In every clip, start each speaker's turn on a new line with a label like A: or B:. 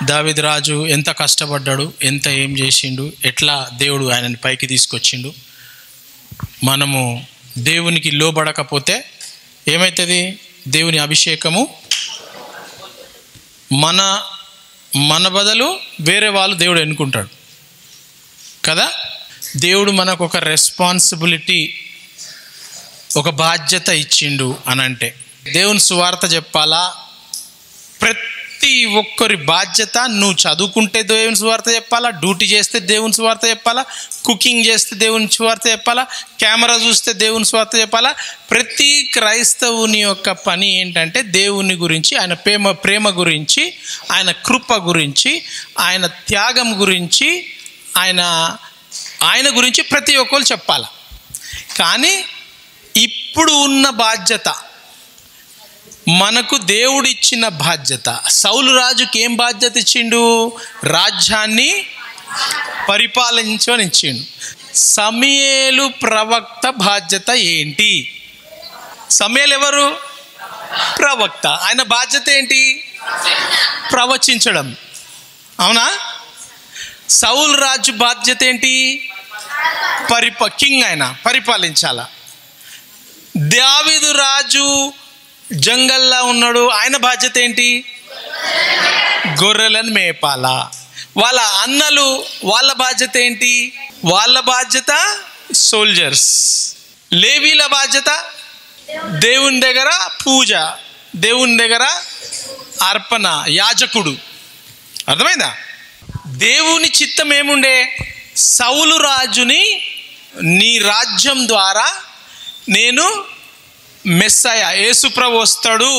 A: దావీదు రాజు ఎంత కష్టపడ్డాడు, ఎంత ఏం చేసిండు, ఎట్లా దేవుడు ఆయనని పైకి తీసుకొచ్చిండు. మనము దేవునికి లోబడకపోతే ఏమవుతుంది? దేవుని అభిషేకము మన బదులు వేరే వాళ్ళు దేవుడు ఎన్నుకుంటాడు కదా. దేవుడు మనకు ఒక రెస్పాన్సిబిలిటీ, ఒక బాధ్యత ఇచ్చిండు అని అంటే దేవుని సువార్త చెప్పాలా. ప్రతి ఒక్కరి బాధ్యత, నువ్వు చదువుకుంటే దేవుని సువార్త చెప్పాలా, డ్యూటీ చేస్తే దేవుని సువార్త చెప్పాలా, కుకింగ్ చేస్తే దేవుని సువార్త చెప్పాలా, కెమెరా చూస్తే దేవుని సువార్త చెప్పాలా. ప్రతి క్రైస్తవుని యొక్క పని ఏంటంటే దేవుని గురించి, ఆయన ప్రేమ గురించి, ఆయన కృప గురించి, ఆయన త్యాగం గురించి, ఆయన గురించి ప్రతి ఒక్కరు చెప్పాలి. కానీ ఇప్పుడు ఉన్న బాధ్యత, మనకు దేవుడిచ్చిన బాధ్యత, సౌలు రాజుకి ఏం బాధ్యత ఇచ్చిండు? రాజ్యాన్ని పరిపాలించని ఇచ్చిండు. సమూయేలు ప్రవక్త బాధ్యత ఏంటి? సమూయేలు ఎవరు? ప్రవక్త. ఆయన బాధ్యత ఏంటి? ప్రవచించడం. అవునా? సౌలు రాజు బాధ్యత ఏంటి? కింగ్, ఆయన పరిపాలించాల. దావీదు రాజు జంగల్లో ఉన్నాడు, ఆయన బాధ్యత ఏంటి? గొర్రెలను మేపాల. వాళ్ళ అన్నలు, వాళ్ళ బాధ్యత ఏంటి? వాళ్ళ బాధ్యత సోల్జర్స్. లేవీల బాధ్యత దేవుని దగ్గర పూజ, దేవుని దగ్గర అర్పణ, యాజకుడు. అర్థమైందా? దేవుని చిత్తం ఏముండే? సౌలు రాజుని నీ రాజ్యం ద్వారా నేను మెస్సయా, యేసుప్రభు వస్తాడు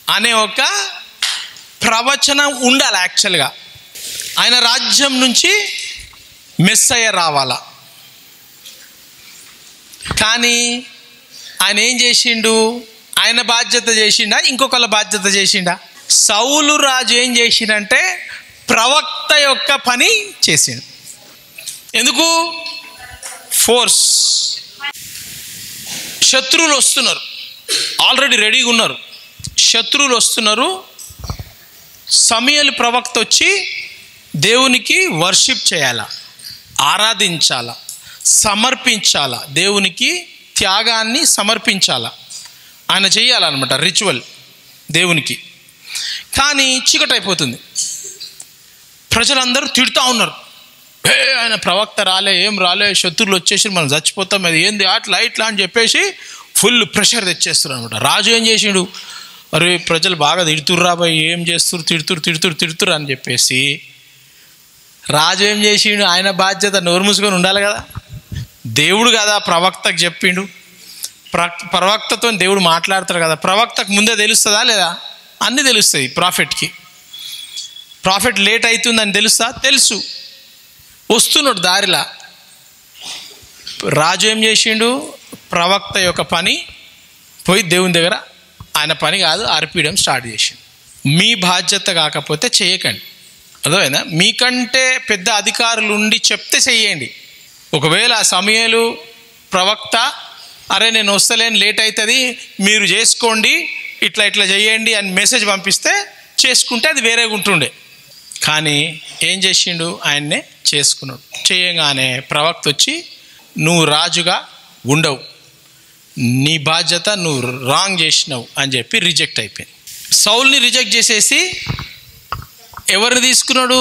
A: అనే ఒక ప్రవచనం ఉండాలి. యాక్చువల్గా ఆయన రాజ్యం నుంచి మెస్సయ రావాలా. కానీ ఆయన ఏం చేసిండు? ఆయన బాధ్యత చేసిండా, ఇంకొకళ్ళ బాధ్యత చేసిండా? సౌలు రాజు ఏం చేసిండంటే ప్రవక్త యొక్క పని చేసిండు. ఎందుకు? ఫోర్స్. శత్రువులు వస్తున్నారు, ఆల్రెడీ రెడీగా ఉన్నారు. శత్రువులు వస్తున్నారు. సమూయేలు ప్రవక్త వచ్చి దేవునికి వర్షిప్ చేయాలా, ఆరాధించాలా, సమర్పించాలా, దేవునికి త్యాగాన్ని సమర్పించాలా, ఆయన చేయాలన్నమాట రిచువల్ దేవునికి. కానీ చీకటి అయిపోతుంది, ప్రజలందరూ తిడుతూ ఉన్నారు. ఆయన ప్రవక్త రాలే, ఏం రాలే, శత్రువులు వచ్చేసి మనం చచ్చిపోతాం, అది ఏంది అట్లా ఇట్లా అని చెప్పేసి ఫుల్ ప్రెషర్ తెచ్చేస్తారు అనమాట. రాజు ఏం చేసిండు? అరే ప్రజలు బాగా తిడుతుర్రా బాయ్, ఏం చేస్తురు, తిడుతురు అని చెప్పేసి రాజు ఏం చేసిండు? ఆయన బాధ్యత నోరు మూసుకొని ఉండాలి కదా. దేవుడు కదా ప్రవక్తకు చెప్పిండు, ప్రవక్తతో దేవుడు మాట్లాడతాడు కదా. ప్రవక్తకు ముందే తెలుస్తుందా లేదా? అన్నీ తెలుస్తుంది ప్రాఫిట్కి. ప్రాఫిట్ లేట్ అవుతుందని తెలుస్తా? తెలుసు. వస్తున్నాడు దారిలా. రాజు ఏం చేసిండు? ప్రవక్త యొక్క పని పోయి దేవుని దగ్గర, ఆయన పని కాదు, అర్పియడం స్టార్ట్ చేసిండు. మీ బాధ్యత కాకపోతే చేయకండి. అర్థమైందా? మీకంటే పెద్ద అధికారులు ఉండి చెప్తే చెయ్యండి. ఒకవేళ సమూయేలు ప్రవక్త అరే నేను వస్తలేను, లేట్ అవుతుంది, మీరు చేసుకోండి, ఇట్లా చేయండి అని మెసేజ్ పంపిస్తే చేసుకుంటే అది వేరేగా ఉంటుండే. కానీ ఏం చేసిండు? ఆయన్నే చేసుకున్నాడు. చేయగానే ప్రవక్త వచ్చి నువ్వు రాజుగా ఉండవు, నీ బాధ్యత నువ్వు రాంగ్ చేసినావు అని చెప్పి రిజెక్ట్ అయిపోయింది. సౌల్ని రిజెక్ట్ చేసేసి ఎవరిని తీసుకున్నాడు?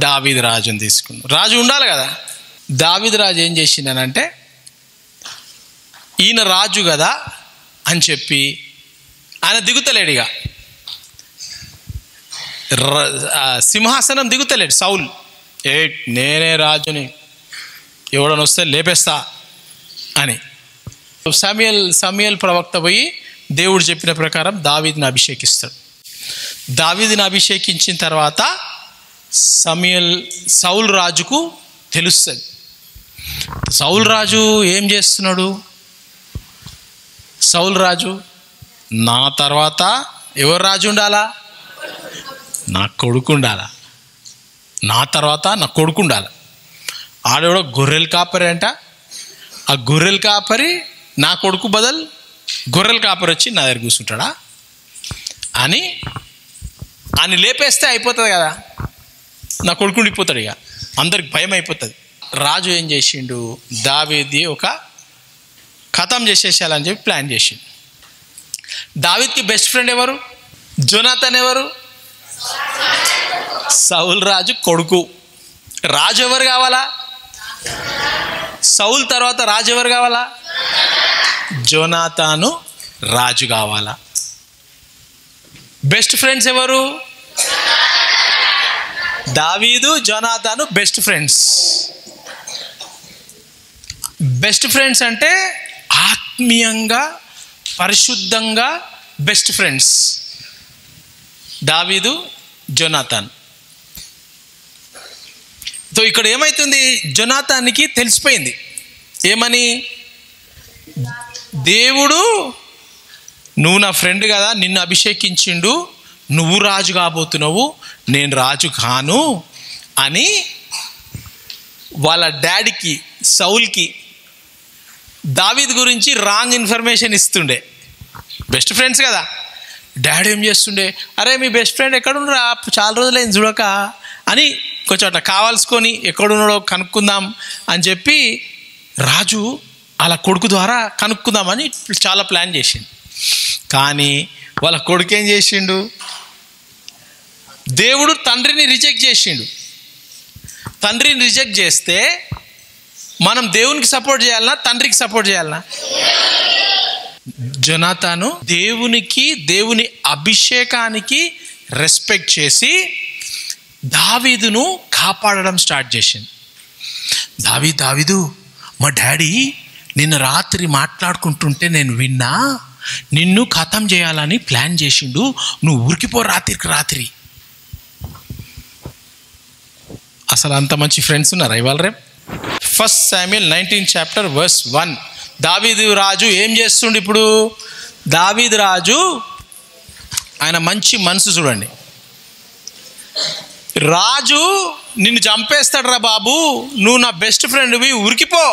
A: దావీదు రాజుని తీసుకున్నాడు. రాజు ఉండాలి కదా. దావీదు రాజు ఏం చేసిండనంటే ఈయన రాజు కదా అని చెప్పి ఆయన దిగుతలేడిగా, సింహాసనం దిగుతలేడు సౌల్. నేనే రాజుని, ఎవడని వస్తే లేపేస్తా అని. సమూయేలు ప్రవక్త పోయి దేవుడు చెప్పిన ప్రకారం దావీదుని అభిషేకిస్తాడు. దావీదుని అభిషేకించిన తర్వాత సౌలు రాజుకు తెలుస్తుంది. సౌలు రాజు ఏం చేస్తున్నాడు? సౌలు రాజు నా తర్వాత ఎవరు రాజు ఉండాలా? నా కొడుకు ఉండాలా, నా తర్వాత నా కొడుకు ఉండాలి. ఆడెవడో గొర్రెలు కాపరి అంట, ఆ గొర్రెలు కాపరి నా కొడుకు బదులు గొర్రెల కాపరి వచ్చి నా దగ్గర కూర్చుంటాడా అని అని లేపేస్తే అయిపోతుంది కదా, నా కొడుకు ఉండిపోతాడు. ఇక అందరికి భయం అయిపోతుంది. రాజు ఏం చేసిండు, దావీది ఒక ఖతం చేసేసేయాలని చెప్పి ప్లాన్ చేసిండు. దావీద్కి బెస్ట్ ఫ్రెండ్ ఎవరు? జోనాథన్ ఎవరు? సౌల్ రాజు కొడుకు. రాజు ఎవరు కావాలా? సౌల్ తర్వాత రాజు ఎవరు కావాలా? జోనాథాను రాజు కావాలా. బెస్ట్ ఫ్రెండ్స్ ఎవరు? దావీదు, జోనాథాను బెస్ట్ ఫ్రెండ్స్. బెస్ట్ ఫ్రెండ్స్ అంటే ఆత్మీయంగా, పరిశుద్ధంగా బెస్ట్ ఫ్రెండ్స్ దావీదు, జోనాథాన్. సో ఇక్కడ ఏమవుతుంది, జోనాథాన్కి తెలిసిపోయింది. ఏమని? దేవుడు నువ్వు నా ఫ్రెండ్ కదా, నిన్ను అభిషేకించిండు, నువ్వు రాజు కాబోతున్నావు, నేను రాజు కాను అని వాళ్ళ డాడీకి సౌల్కి దావీద్ గురించి రాంగ్ ఇన్ఫర్మేషన్ ఇస్తుండే. బెస్ట్ ఫ్రెండ్స్ కదా. డాడీ ఏం చేస్తుండే, అరే మీ బెస్ట్ ఫ్రెండ్ ఎక్కడున్నారా, చాలా రోజులైంది చూడక అని కొంచెం అట్లా కావాల్సుకొని ఎక్కడున్నాడో కనుక్కుందాం అని చెప్పి రాజు అలా కొడుకు ద్వారా కనుక్కుందామని చాలా ప్లాన్ చేసిండు. కానీ వాళ్ళ కొడుకు ఏం చేసిండు, దేవుడు తండ్రిని రిజెక్ట్ చేసిండు. తండ్రిని రిజెక్ట్ చేస్తే మనం దేవునికి సపోర్ట్ చేయాలనా, తండ్రికి సపోర్ట్ చేయాలనా? జోనాథాను దేవునికి, దేవుని అభిషేకానికి రెస్పెక్ట్ చేసి దావీదును కాపాడడం స్టార్ట్ చేసింది. దావీదు మా డాడీ నిన్న రాత్రి మాట్లాడుకుంటుంటే నేను విన్నా, నిన్ను ఖతం చేయాలని ప్లాన్ చేసిండు, నువ్వు ఉరికిపో రాత్రికి రాత్రి. అసలు అంత మంచి ఫ్రెండ్స్ ఉన్నారా ఇవాళ రేపు? 1 Samuel 19:1 దావీదు రాజు ఏం చేస్తుండు ఇప్పుడు? దావీదు రాజు ఆయన మంచి మనసు చూడండి. రాజు నిన్ను చంపేస్తాడు రా బాబు, నువ్వు నా బెస్ట్ ఫ్రెండ్వి, ఉరికిపో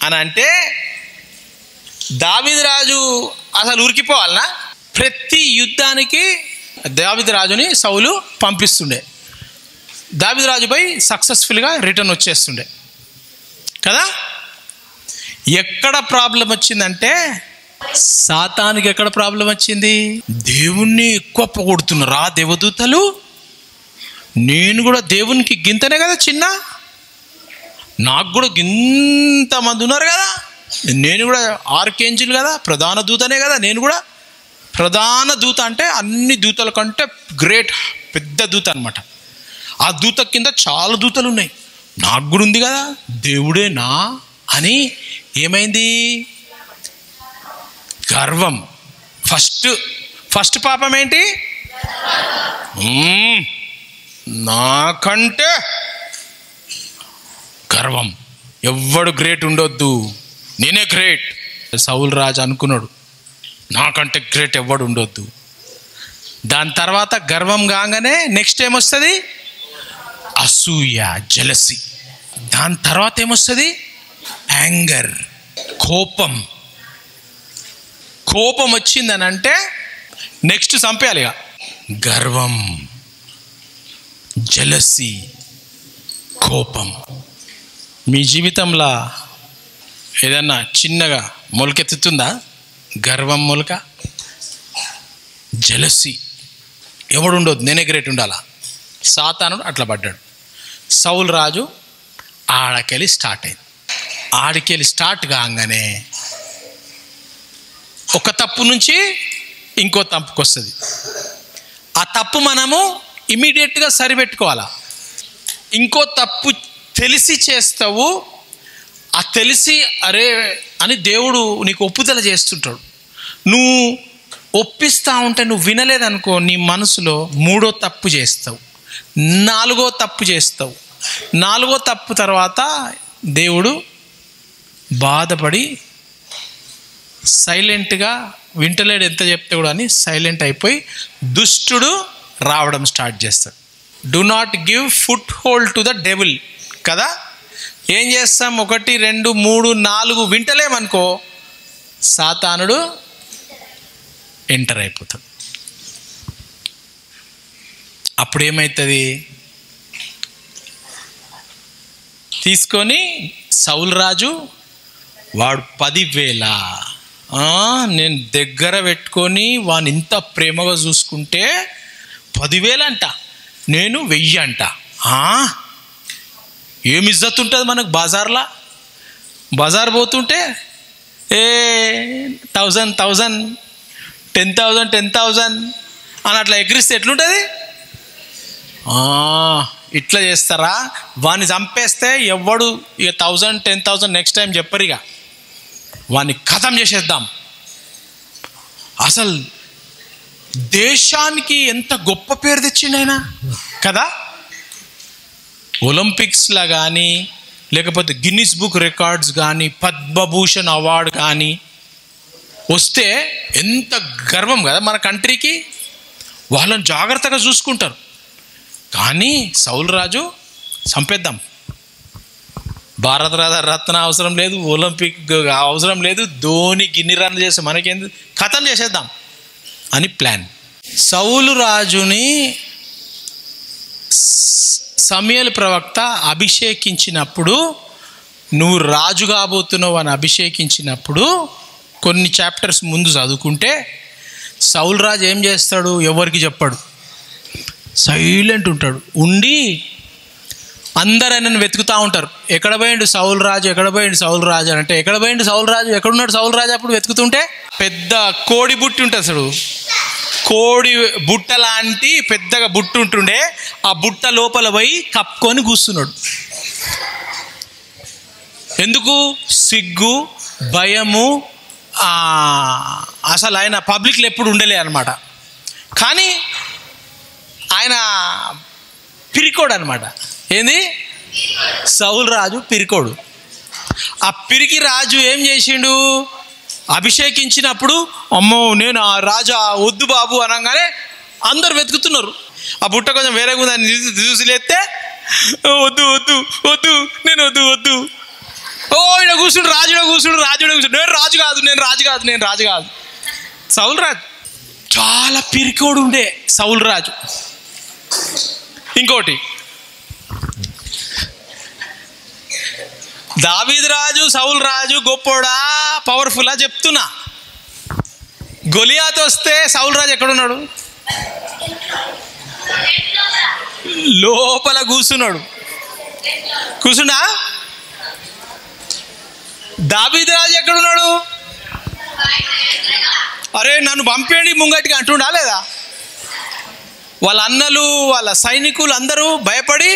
A: అని అంటే దావీదు రాజు అసలు ఉరికిపోవాలనా? ప్రతి యుద్ధానికి దావీదు రాజుని సౌలు పంపిస్తుండే. దావీదు రాజుపై సక్సెస్ఫుల్గా రిటర్న్ వచ్చేస్తుండే కదా. ఎక్కడ ప్రాబ్లం వచ్చిందంటే సాతానికి ఎక్కడ ప్రాబ్లం వచ్చింది? దేవుణ్ణి ఎక్కువ పొగుడుతున్నారు ఆ దేవదూతలు, నేను కూడా దేవునికి గింతనే కదా చిన్న, నాకు కూడా గింతమంది ఉన్నారు కదా, నేను కూడా ఆర్కేంజిల్ కదా, ప్రధాన దూతనే కదా, నేను కూడా ప్రధాన దూత అంటే అన్ని దూతల కంటే గ్రేట్ పెద్ద దూత అనమాట. ఆ దూత కింద చాలా దూతలు ఉన్నాయి, నాకు కూడా ఉంది కదా, దేవుడేనా అని ఏమైంది? గర్వం. ఫస్ట్ పాపం ఏంటి? నాకంటే గర్వం. ఎవ్వడు గ్రేట్ ఉండొద్దు, నేనే గ్రేట్. సౌల్ రాజు అనుకున్నాడు, నాకంటే గ్రేట్ ఎవ్వడు ఉండొద్దు. దాని తర్వాత గర్వం కాగానే నెక్స్ట్ ఏమొస్తుంది? అసూయ, జెలసీ. దాని తర్వాత ఏమొస్తుంది? యాంగర్, కోపం. కోపం వచ్చిందని అంటే నెక్స్ట్ చంపేయాలి. గర్వం, జెలసీ, కోపం. మీ జీవితంలో ఏదన్నా చిన్నగా మొలకెత్తుతుందా? గర్వం మొలక, జెలసీ. ఎవడు ఉండొద్దు, నేనే గ్రేట్ ఉండాలా. సాతానుడు అట్లా పడ్డాడు. సౌల్ రాజు ఆడకెళ్ళి స్టార్ట్ అయింది. ఆడికెళ్ళి స్టార్ట్ కాగానే ఒక తప్పు నుంచి ఇంకో తప్పుకు వస్తుంది. ఆ తప్పు మనము ఇమీడియట్గా సరిపెట్టుకోవాలా. ఇంకో తప్పు తెలిసి చేస్తావు, ఆ తెలిసి అరే అని దేవుడు నీకు ఒప్పుదల చేస్తుంటాడు. నువ్వు ఒప్పిస్తూ ఉంటే నువ్వు వినలేదనుకో, నీ మనసులో 3వ తప్పు చేస్తావు, 4వ తప్పు చేస్తావు. 4వ తప్పు తర్వాత దేవుడు బాధపడి సైలెంట్గా వింటలేడు, ఎంత చెప్తే కూడా అని సైలెంట్ అయిపోయి దుష్టుడు రావడం స్టార్ట్ చేస్తాడు. Do not give foot hold to the devil కదా. ఏం చేస్తాం? 1, 2, 3, 4 వింటలేమనుకో, సాతానుడు ఎంటర్ అయిపోతాడు. అప్పుడేమవుతుంది? తీసుకొని సౌలు రాజు వాడు 10,000 నేను దగ్గర పెట్టుకొని వాని ఇంత ప్రేమగా చూసుకుంటే 10,000 అంట, నేను 1000 అంట. ఏమి ఇజ్జత్ ఉంటుంది మనకు బజార్లో? బజార్ పోతుంటే 1000 10,000 10,000 అని అట్లా ఎగిరిస్తే ఎట్లుంటుంది? ఇట్లా చేస్తారా? వాడిని చంపేస్తే ఎవ్వడు ఇక 1000 10,000 నెక్స్ట్ టైం చెప్పరు, ఇక వాడిని ఖతం చేసేద్దాం. అసలు దేశానికి ఎంత గొప్ప పేరు తెచ్చిండు ఆయన కదా. ఒలింపిక్స్లో కానీ లేకపోతే గిన్నిస్ బుక్ రికార్డ్స్ కానీ పద్మభూషణ్ అవార్డు కానీ వస్తే ఎంత గర్వం కదా మన కంట్రీకి. వాళ్ళని జాగ్రత్తగా చూసుకుంటారు. కానీ సౌలు రాజు చంపేద్దాం, భారత రత్న అవసరం లేదు, ఒలింపిక్ అవసరం లేదు, ధోని గిన్ని రన్లు చేసి మనకేంది, ఖతం చేసేద్దాం అని ప్లాన్. సౌలు రాజుని సమూయేలు ప్రవక్త అభిషేకించినప్పుడు, నువ్వు రాజు కాబోతున్నావు అని అభిషేకించినప్పుడు కొన్ని చాప్టర్స్ ముందు చదువుకుంటే సౌలు రాజు ఏం చేస్తాడు? ఎవరికి చెప్పాడు, సైలెంట్ ఉంటాడు. ఉండి అందరు ఆయనను వెతుకుతూ ఉంటారు. ఎక్కడ పోయిండు సౌలు రాజు, ఎక్కడ పోయిండు సౌలు రాజు అని. అంటే ఎక్కడ పోయిండు సౌలు రాజు, ఎక్కడున్నాడు సౌలు రాజు? అప్పుడు వెతుకుతుంటే పెద్ద కోడి బుట్టి ఉంటుంది అసలు, కోడి బుట్ట లాంటి పెద్దగా బుట్ట ఉంటుండే, ఆ బుట్ట లోపల పోయి కప్పుకొని కూస్తున్నాడు. ఎందుకు? సిగ్గు, భయము. అసలు ఆయన పబ్లిక్లో ఎప్పుడు ఉండలే అనమాట. కానీ ఆయన పిరికోడు అనమాట. ఏంది? సౌలు రాజు పిరికోడు. ఆ పిరికి రాజు ఏం చేసిండు? అభిషేకించినప్పుడు అమ్మో నేను ఆ రాజా వద్దు బాబు అనగానే అందరు వెతుకుతున్నారు. ఆ బుట్ట కొంచెం వేరేగా ఉందని చూసి లేస్తే వద్దు వద్దు వద్దు నేను వద్దు వద్దు, ఈడ కూర్చుండు రాజుడ కూర్చుండు రాజుడ కూర్చుండు, నేను రాజు కాదు నేను రాజు కాదు నేను రాజు కాదు. సౌలు రాజు చాలా పిరికోడు ఉండే సౌలు రాజు. ఇంకోటి, దావీదు రాజు సౌలు రాజు గొప్పోడా పవర్ఫుల్లా చెప్తున్నా. గొలియాత్ వస్తే సౌలు రాజు ఎక్కడున్నాడు? లోపల కూర్చున్నాడు. కూర్చున్నా? దావీదు రాజు ఎక్కడున్నాడు? అరే నన్ను పంపేయండి ముంగటికి అంటుండా లేదా? వాళ్ళ అన్నలు వాళ్ళ సైనికులు అందరూ భయపడి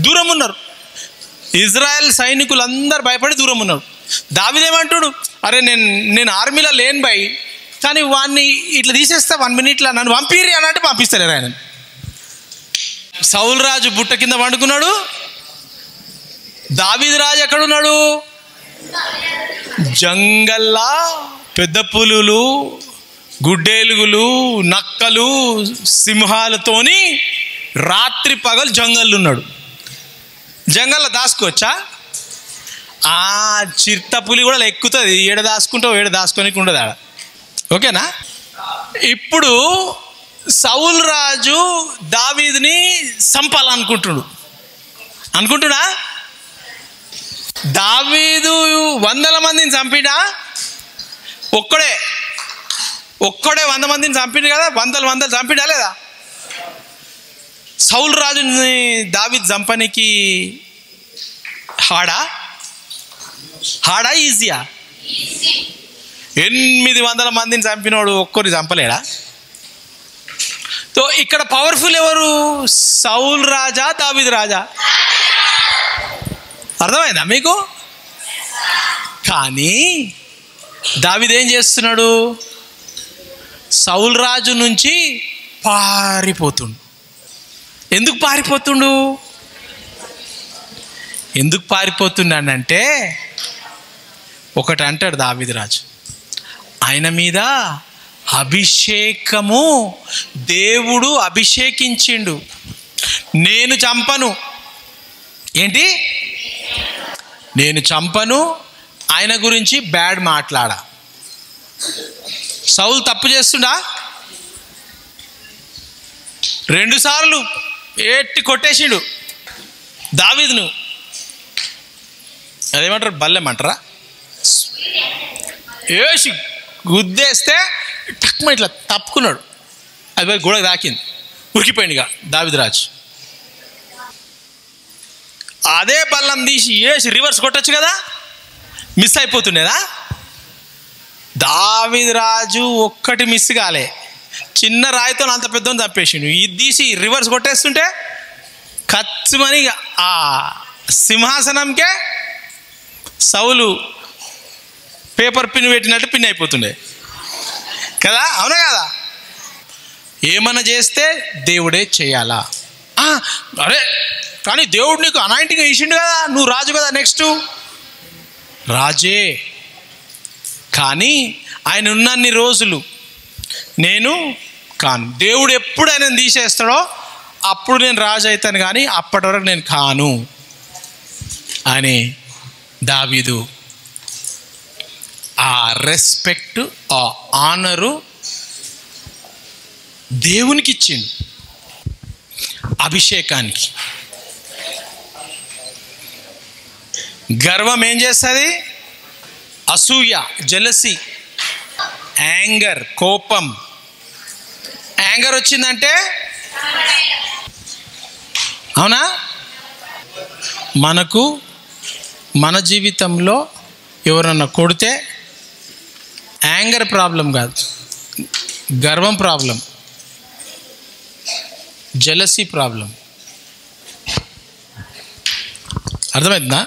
A: దూరం ఉన్నారు. ఇజ్రాయెల్ సైనికులు అందరు భయపడి దూరం ఉన్నారు. దావీదేమంటాడు? అరే నేను ఆర్మీలో లేను భయ్, కానీ వాడిని ఇట్లా తీసేస్తా 1 minute నన్ను పంపిరి అన్నట్టు పంపిస్తలేరు ఆయన. సౌలు రాజు బుట్ట కింద వండుకున్నాడు. దావీదు రాజు ఎక్కడున్నాడు? జంగల్లా పెద్ద పులులు, గుడ్డేలుగులు, నక్కలు, సింహాలతోని రాత్రి పగలు జంగల్లో ఉన్నాడు. జంగల్లో దాసుకోవచ్చా? ఆ చిరుతపులి కూడా ఎక్కుతుంది, ఏడ దాచుకుంటావు ఏడ దాచుకోనికి ఉండదు ఆడ. ఓకేనా? ఇప్పుడు సౌలు రాజు దావీదుని అనుకుంటున్నా. దావీదు 100 మందిని చంపినా? ఒక్కడే 100 మందిని చంపిండు కదా. వందలు చంపిడా లేదా? సౌలు రాజుని దావీదు చంపనికి హాడా ఈజీయా? 800 మందిని చంపినోడు ఒక్కరిని చంపలేడా? సో ఇక్కడ పవర్ఫుల్ ఎవరు? సౌలు రాజా దావీదు రాజా? అర్థమైందా మీకు? కానీ దావీదు ఏం చేస్తున్నాడు? సౌలు రాజు నుంచి పారిపోతుండు. ఎందుకు పారిపోతున్నాడంటే ఒకటి అంటాడు దావీదు రాజు, ఆయన మీద అభిషేకము దేవుడు అభిషేకించిండు, నేను చంపను. ఏంటి? నేను చంపను, ఆయన గురించి బ్యాడ్ మాట్లాడా. సౌలు తప్పు చేస్తుండా? 2 సార్లు ఎట్టి కొట్టేసిండు దావీదును. అదేమంటారు, బల్లెమంటారా, వేసి గుద్దేస్తే టక్మ ఇట్లా తప్పుకున్నాడు. అది పోయి గోడకు తాకింది, ఉరికిపోయింది ఇక దావీదు రాజు. అదే బల్లం తీసి వేసి రివర్స్ కొట్టచ్చు కదా, మిస్ అయిపోతుండేదా? దావీదు రాజు ఒక్కటి మిస్ కాలే, చిన్న రాయితో అంత పెద్దోని తప్పేసిండు. ఇది తీసి రివర్స్ కొట్టేస్తుంటే ఖచ్చితమని ఆ సింహాసనంకే సౌలు పేపర్ పిన్ పెట్టినట్టు పిన్ అయిపోతుండే కదా, అవునా కదా? ఏమన్నా చేస్తే దేవుడే చేయాలా? అరే కానీ దేవుడు నీకు అనాయింటింగ్ ఇచ్చిండు కదా, నువ్వు రాజు కదా, నెక్స్ట్ రాజే. కానీ ఆయన ఉన్నన్ని రోజులు నేను కాను. దేవుడు ఎప్పుడు ఆయన తీసేస్తాడో అప్పుడు నేను రాజు అవుతాను, కానీ అప్పటి వరకు నేను కాను అని దావీదు ఆ రెస్పెక్ట్, ఆ ఆనరు దేవునికి ఇచ్చిండు, అభిషేకానికి. గర్వం ఏం చేస్తుంది? అసూయ, జెలసీ, యాంగర్, కోపం. యాంగర్ వచ్చిందంటే అవునా, మనకు మన జీవితంలో ఎవరన్నా కొడితే యాంగర్ ప్రాబ్లం కాదు, గర్వం ప్రాబ్లం, జెలసీ ప్రాబ్లం. అర్థమవుతుందా?